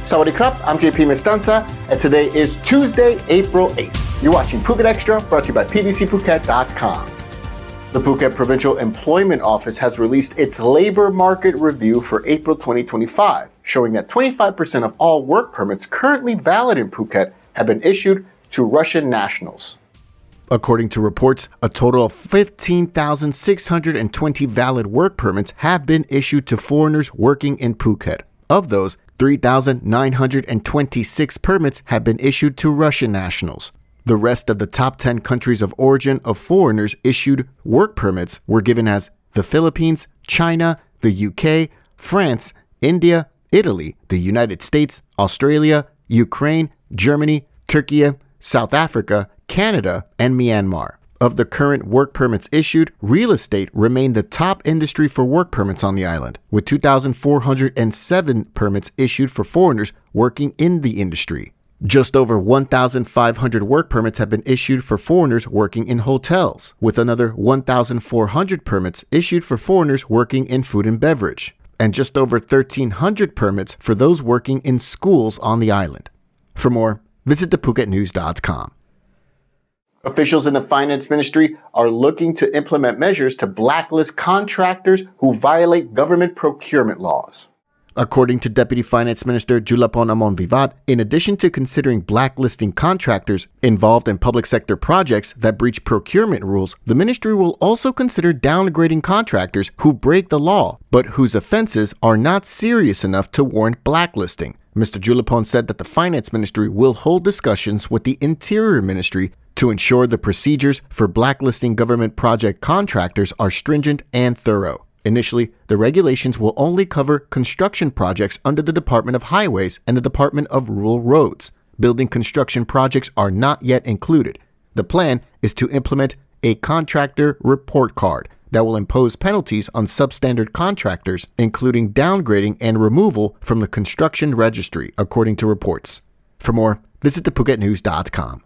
Sawadee krap, I'm JP Mestanza, and today is Tuesday, April 8th. You're watching Phuket Xtra, brought to you by pbcphuket.com. The Phuket Provincial Employment Office has released its labor market review for April 2025, showing that 25% of all work permits currently valid in Phuket have been issued to Russian nationals. According to reports, a total of 15,620 valid work permits have been issued to foreigners working in Phuket. Of those, 3,926 permits have been issued to Russian nationals. The rest of the top 10 countries of origin of foreigners issued work permits were given as the Philippines, China, the UK, France, India, Italy, the United States, Australia, Ukraine, Germany, Turkey, South Africa, Canada, and Myanmar. Of the current work permits issued, real estate remained the top industry for work permits on the island, with 2,407 permits issued for foreigners working in the industry. Just over 1,500 work permits have been issued for foreigners working in hotels, with another 1,400 permits issued for foreigners working in food and beverage, and just over 1,300 permits for those working in schools on the island. For more, visit thephuket.news.com. Officials in the Finance Ministry are looking to implement measures to blacklist contractors who violate government procurement laws. According to Deputy Finance Minister Julapon Amon Vivat, in addition to considering blacklisting contractors involved in public sector projects that breach procurement rules, the ministry will also consider downgrading contractors who break the law, but whose offenses are not serious enough to warrant blacklisting. Mr. Julapon said that the Finance Ministry will hold discussions with the Interior Ministry to ensure the procedures for blacklisting government project contractors are stringent and thorough. Initially, the regulations will only cover construction projects under the Department of Highways and the Department of Rural Roads. Building construction projects are not yet included. The plan is to implement a contractor report card that will impose penalties on substandard contractors, including downgrading and removal from the construction registry, according to reports. For more, visit thephuket.news.com.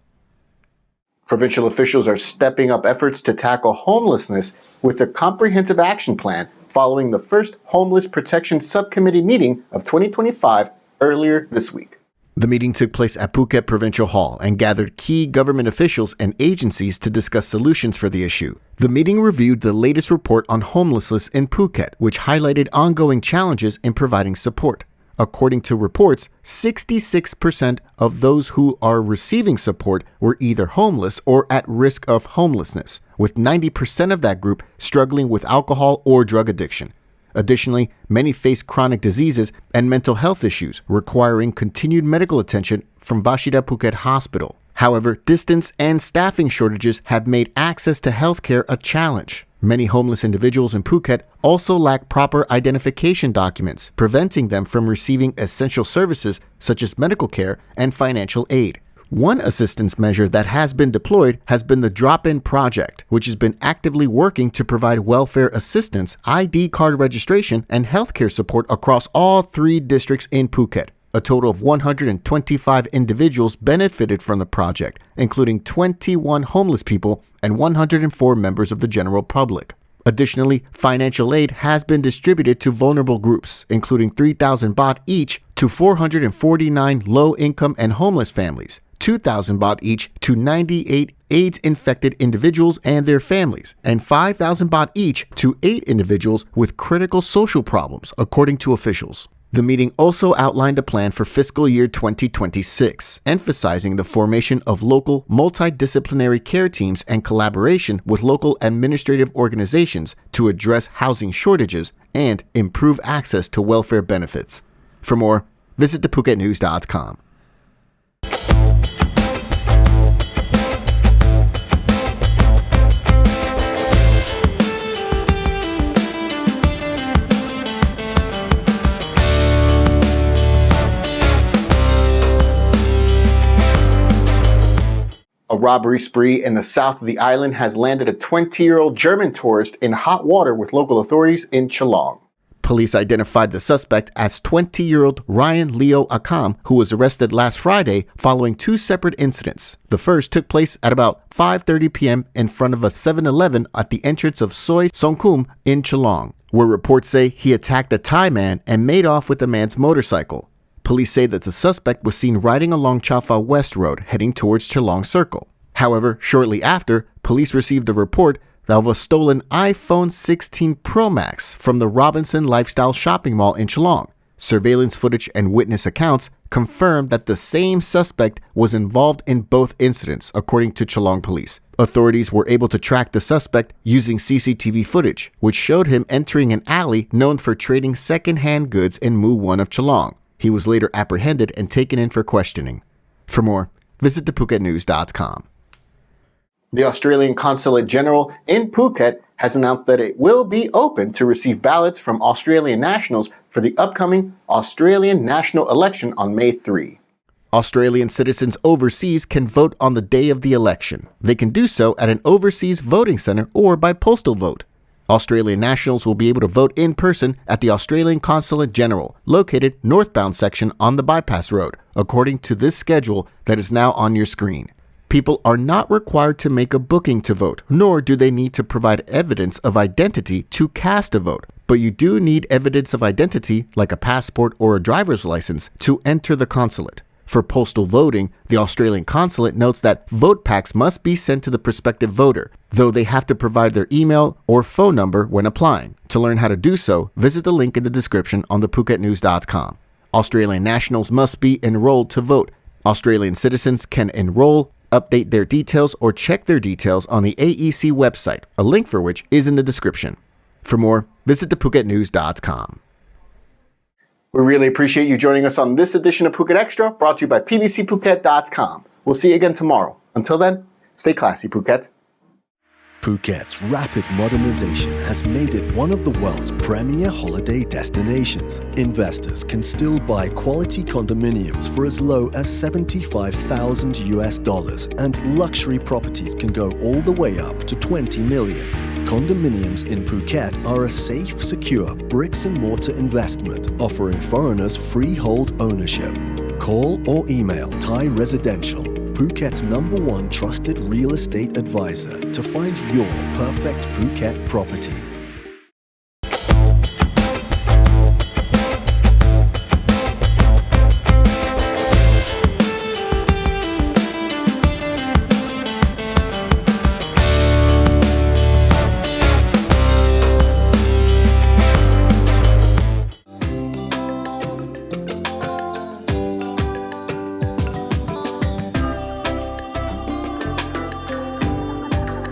Provincial officials are stepping up efforts to tackle homelessness with a comprehensive action plan following the first Homeless Protection Subcommittee meeting of 2025 earlier this week. The meeting took place at Phuket Provincial Hall and gathered key government officials and agencies to discuss solutions for the issue. The meeting reviewed the latest report on homelessness in Phuket, which highlighted ongoing challenges in providing support. According to reports, 66% of those who are receiving support were either homeless or at risk of homelessness, with 90% of that group struggling with alcohol or drug addiction. Additionally, many face chronic diseases and mental health issues requiring continued medical attention from Vashida Phuket Hospital. However, distance and staffing shortages have made access to healthcare a challenge. Many homeless individuals in Phuket also lack proper identification documents, preventing them from receiving essential services such as medical care and financial aid. One assistance measure that has been deployed has been the Drop-In Project, which has been actively working to provide welfare assistance, ID card registration, and healthcare support across all 3 districts in Phuket. A total of 125 individuals benefited from the project, including 21 homeless people and 104 members of the general public. Additionally, financial aid has been distributed to vulnerable groups, including 3,000 baht each to 449 low-income and homeless families, 2,000 baht each to 98 AIDS-infected individuals and their families, and 5,000 baht each to 8 individuals with critical social problems, according to officials. The meeting also outlined a plan for fiscal year 2026, emphasizing the formation of local multidisciplinary care teams and collaboration with local administrative organizations to address housing shortages and improve access to welfare benefits. For more, visit thephuket.news.com. A robbery spree in the south of the island has landed a 20-year-old German tourist in hot water with local authorities in Geelong. Police identified the suspect as 20-year-old Ryan Leo Akam, who was arrested last Friday following 2 separate incidents. The first took place at about 5:30 p.m. in front of a 7-Eleven at the entrance of Soi Songkum in Geelong, where reports say he attacked a Thai man and made off with the man's motorcycle. Police say that the suspect was seen riding along Cha Pha West Road heading towards Chalong Circle. However, shortly after, police received a report of a stolen iPhone 16 Pro Max from the Robinson Lifestyle Shopping Mall in Chalong. Surveillance footage and witness accounts confirmed that the same suspect was involved in both incidents, according to Chalong police. Authorities were able to track the suspect using CCTV footage, which showed him entering an alley known for trading second-hand goods in Mu 1 of Chalong. He was later apprehended and taken in for questioning. For more, visit thephuket.news.com. The Australian Consulate General in Phuket has announced that it will be open to receive ballots from Australian nationals for the upcoming Australian national election on May 3. Australian citizens overseas can vote on the day of the election. They can do so at an overseas voting centre or by postal vote. Australian nationals will be able to vote in person at the Australian Consulate General, located northbound section on the bypass road, according to this schedule that is now on your screen. People are not required to make a booking to vote, nor do they need to provide evidence of identity to cast a vote. But you do need evidence of identity, like a passport or a driver's license, to enter the consulate. For postal voting, the Australian consulate notes that vote packs must be sent to the prospective voter, though they have to provide their email or phone number when applying. To learn how to do so, visit the link in the description on thephuket.news.com. Australian nationals must be enrolled to vote. Australian citizens can enroll, update their details, or check their details on the AEC website, a link for which is in the description. For more, visit thephuket.news.com. We really appreciate you joining us on this edition of Phuket Extra, brought to you by pbcphuket.com. We'll see you again tomorrow. Until then, stay classy, Phuket. Phuket's rapid modernization has made it one of the world's premier holiday destinations. Investors can still buy quality condominiums for as low as $75,000, and luxury properties can go all the way up to $20 million. Condominiums in Phuket are a safe, secure bricks-and-mortar investment, offering foreigners freehold ownership. Call or email Thai Residential, Phuket's #1 trusted real estate advisor, to find your perfect Phuket property.